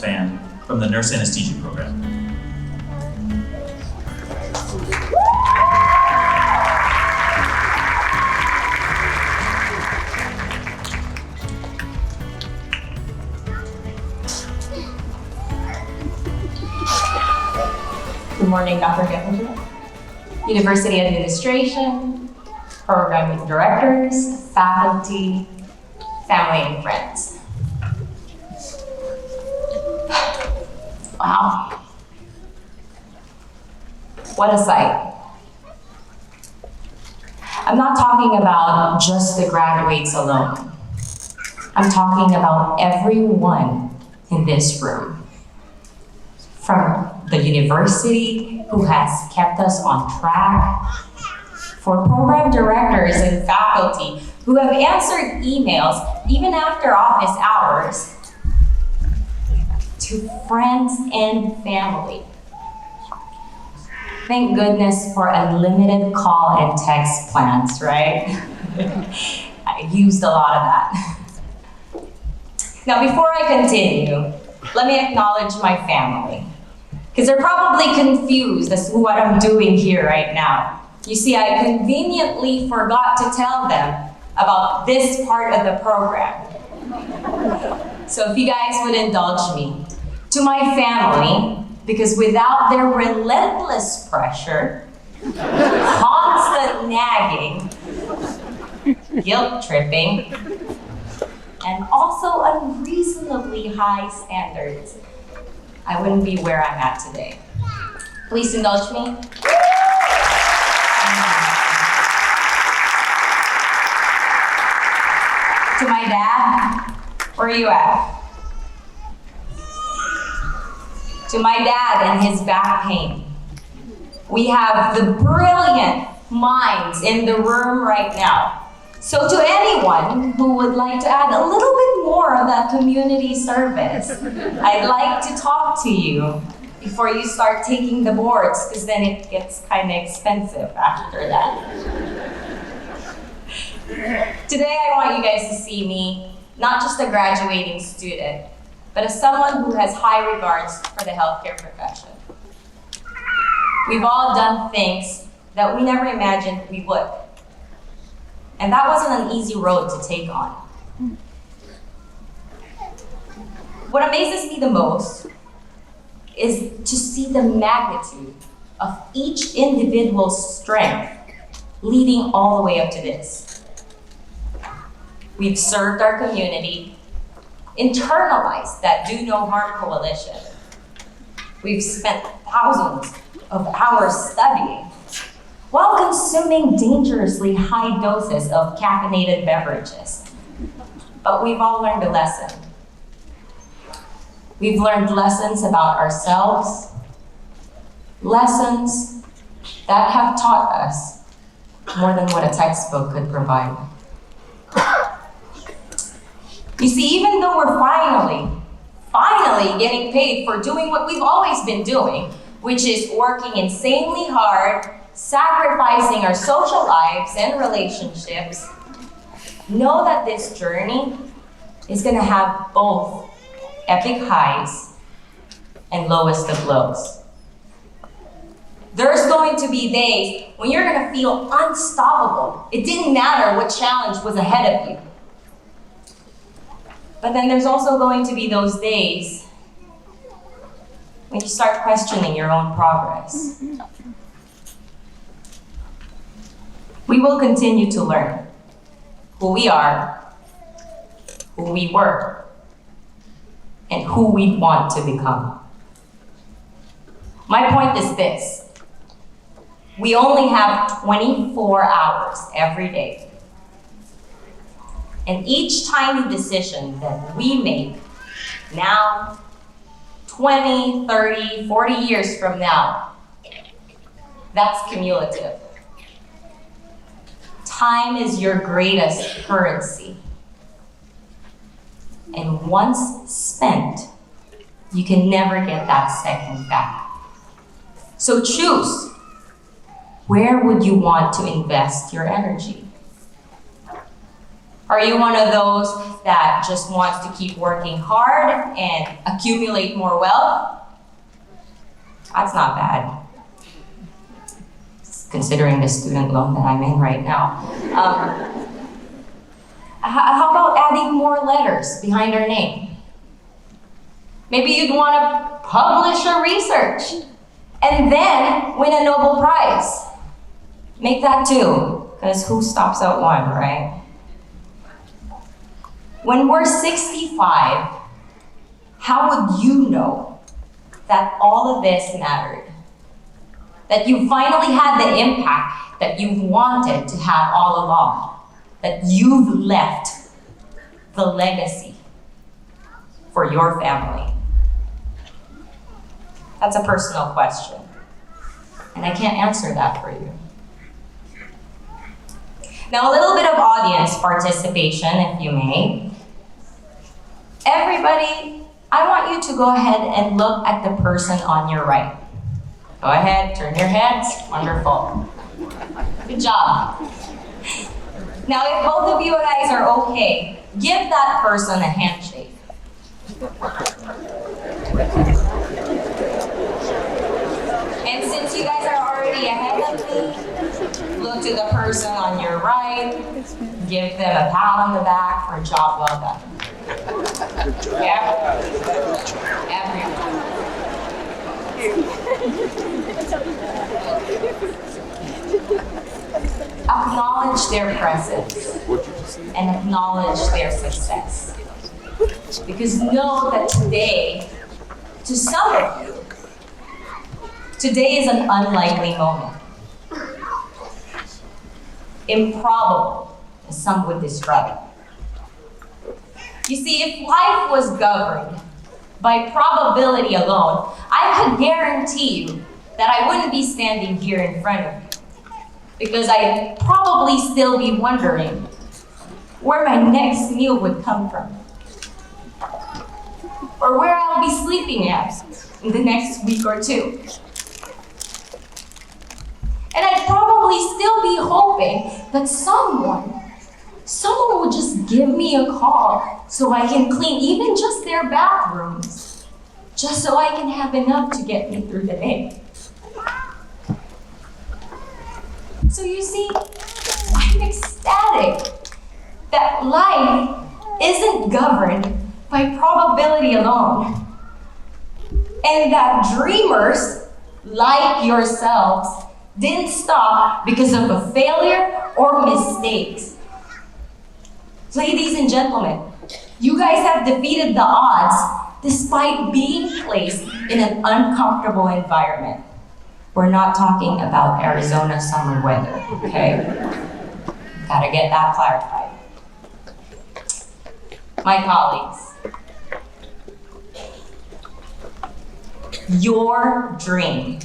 Fan from the Nurse Anesthesia program. Good morning, Dr. Gettinger, University Administration, program directors, faculty, family, and friends. Wow. What a sight. I'm not talking about just the graduates alone. I'm talking about everyone in this room. From the university who has kept us on track, for program directors and faculty who have answered emails even after office hours, to friends and family. Thank goodness for unlimited call and text plans, right? I used a lot of that. Now, before I continue, let me acknowledge my family, because they're probably confused as to what I'm doing here right now. You see, I conveniently forgot to tell them about this part of the program. So if you guys would indulge me. To my family, because without their relentless pressure, constant nagging, guilt tripping, and also unreasonably high standards, I wouldn't be where I'm at today. Please indulge me. To my dad, where are you at? To my dad and his back pain. We have the brilliant minds in the room right now. So to anyone who would like to add a little bit more of that community service, I'd like to talk to you before you start taking the boards, because then it gets kind of expensive after that. Today I want you guys to see me, not just a graduating student, but as someone who has high regards for the healthcare profession. We've all done things that we never imagined we would. And that wasn't an easy road to take on. What amazes me the most is to see the magnitude of each individual's strength leading all the way up to this. We've served our community, internalized that Do No Harm Coalition. We've spent thousands of hours studying while consuming dangerously high doses of caffeinated beverages. But we've all learned a lesson. We've learned lessons about ourselves, lessons that have taught us more than what a textbook could provide. You see, even though we're finally getting paid for doing what we've always been doing, which is working insanely hard, sacrificing our social lives and relationships, know that this journey is going to have both epic highs and lowest of lows. There's going to be days when you're going to feel unstoppable. It didn't matter what challenge was ahead of you. But then there's also going to be those days when you start questioning your own progress. We will continue to learn who we are, who we were, and who we want to become. My point is this: We only have 24 hours every day. And each tiny decision that we make now, 20, 30, 40 years from now, that's cumulative. Time is your greatest currency. And once spent, you can never get that second back. So choose. Where would you want to invest your energy? Are you one of those that just wants to keep working hard and accumulate more wealth? That's not bad, considering the student loan that I'm in right now. How about adding more letters behind our name? Maybe you'd want to publish a research and then win a Nobel Prize. Make that two, because who stops at one, right? When we're 65, how would you know that all of this mattered? That you finally had the impact that you've wanted to have all along? That you've left the legacy for your family? That's a personal question, and I can't answer that for you. Now, a little bit of audience participation, if you may. Everybody, I want you to go ahead and look at the person on your right. Go ahead, turn your heads. Wonderful. Good job. Now, if both of you guys are okay, give that person a handshake. And since you guys are already ahead of me, look to the person on your right, give them a pat on the back for a job well done. Yeah? Everyone. Acknowledge their presence and acknowledge their success. Because know that today, to some of you, today is an unlikely moment. Improbable, as some would describe it. You see, if life was governed by probability alone, I could guarantee you that I wouldn't be standing here in front of you. Because I'd probably still be wondering where my next meal would come from. Or where I'll be sleeping at in the next week or two. And I'd probably still be hoping that someone would just give me a call so I can clean even just their bathrooms, just so I can have enough to get me through the day. So you see, I'm ecstatic that life isn't governed by probability alone, and that dreamers like yourselves didn't stop because of a failure or mistakes. Ladies and gentlemen, you guys have defeated the odds despite being placed in an uncomfortable environment. We're not talking about Arizona summer weather, okay? Gotta get that clarified. My colleagues, your dream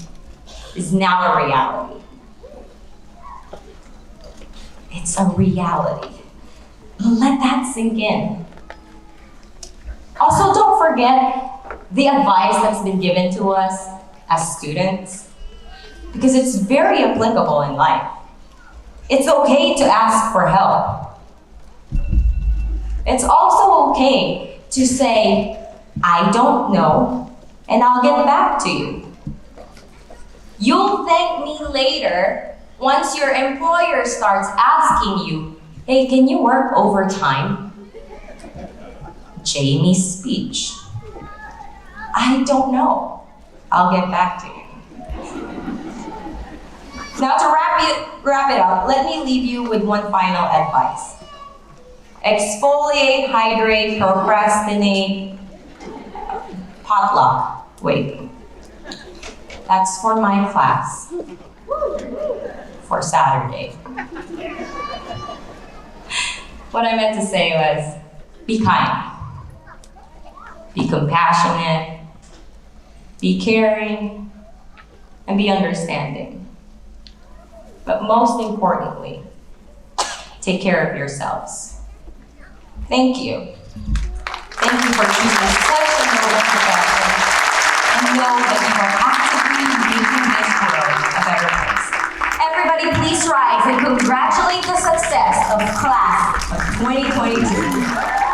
is now a reality. It's a reality. Let that sink in. Also, don't forget the advice that's been given to us as students, because it's very applicable in life. It's okay to ask for help. It's also okay to say, I don't know, and I'll get back to you. You'll thank me later once your employer starts asking you, hey, can you work overtime? Jamie's speech. I don't know. I'll get back to you. Now to wrap it up, let me leave you with one final advice. Exfoliate, hydrate, procrastinate, potluck. Wait, that's for my class. for Saturday. What I meant to say was, be kind, be compassionate, be caring, and be understanding. But most importantly, take care of yourselves. Thank you. Thank you for choosing such a noble profession, and know that you are actively making this world a better place. Everybody please rise and congratulate the success of class of 2022.